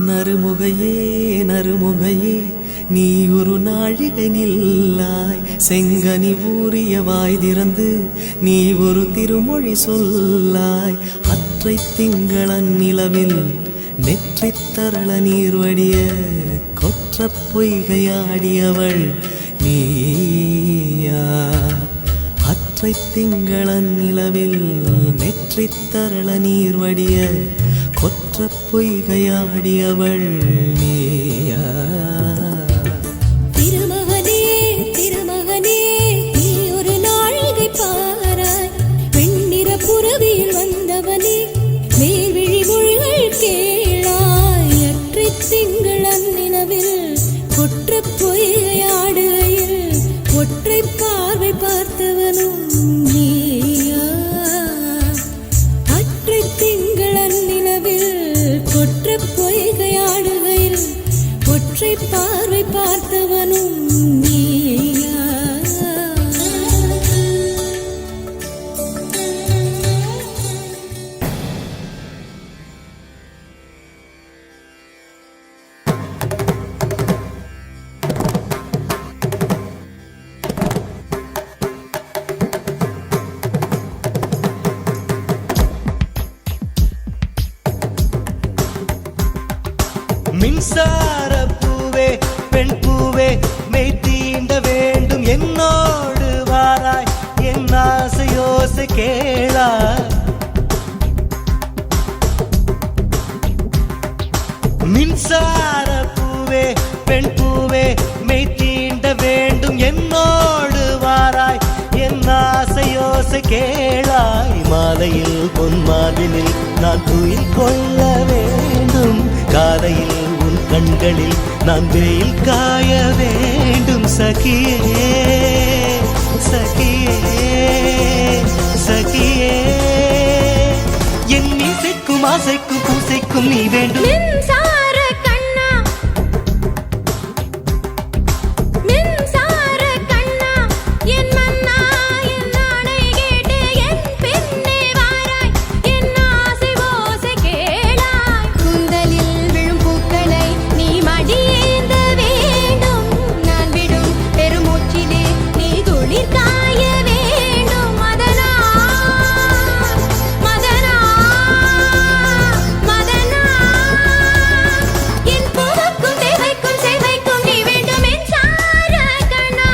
நறுமுகையே நறுமுகையே நீ ஒரு நாழிகை நில்லாய், செங்கனி ஊறிய வாய் திறந்து நீ ஒரு திருமொழி சொல்லாய். அற்றை திங்களன் நிலவில் நெற்றித் தரள நீர் வடிய கொற்ற பொய்கையாடியவள் நீயா. அற்றை திங்களன் நிலவில் நெற்றித் தரள நீர் வடிய கொற்ற பொய்கையாடியவள் நீயா. திருமகனே திருமகனே நீ ஒரு நாழிகை பாராய், வெண்ணிற புறவியில் வந்தவனே மேல்விழி மொழிகள் கேளாய். அற்றை திங்களன் நிலவில் கொற்ற பொய்கையாடுகையில் ஒற்றை பார்வை பார்த்தவனும் நீயா. அற்றை திங்களன் நிலவில் கொற்ற பொய்கையாடுகையில் ஒற்றை பார்வை பார்த்தவனும் நீயா. மின்சார பூவே பெண் பூவே மெய் தீண்ட வேண்டும் என்னோடு வாராய், என் ஆசையோசை கேளாய். மின்சார பூவே பெண் பூவே மெய் தீண்ட வேண்டும் என்னோடு வாராய், என் ஆசையோசை கேளாய். மாலையில் பொன்மாதினில் நான் துயில் கொள்ள வேண்டும், காலையில் உன் கண்களில் நான் வெயில் காய வேண்டும். சகியே சகியே சகியே என் இசைக்கும் ஆசைக்கும் பூசைக்கும் நீ வேண்டும். மின்சார கண்ணா மின்சார கண்ணா என் மன்னா என் நாணை கேட்டு என் பின்னே வாராய், என் ஆசை ஓசை கேளாய். கூந்தலில் விழும் பூக்களை நீ மடியேந்த வேண்டும், நான் விடும் பெருமூச்சிலே நீ குளிர் காய வேண்டும். மதனா மதனா மதனா என் பூவுக்கும் தேவைக்கும் சேவைக்கும் நீ வேண்டும். மின்சார கண்ணா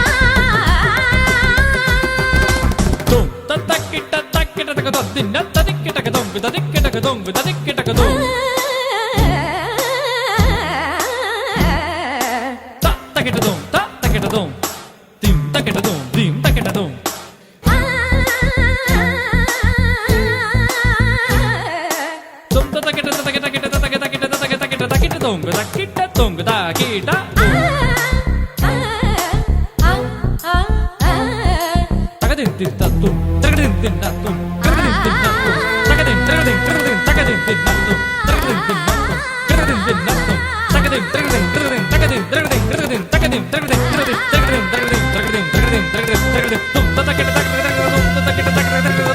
Dum tatakita takita takadum dinna tadikita kadum tadikita kadum tadikita kadum takita dum dim takita dum dim takita dum dum takita takita takita takita takita takita takita dum takita dum takita takadin dinnatum takadin dinnatum takadin dinnatum takadin takadin takadin takadin dinnatum takadin dinnatum takadin dinnatum takadin takadin takadin takadin takadin takadin takadin takadin takadin takadin takadin takadin takadin takadin takadin dum takita takita takita dum takita takita takita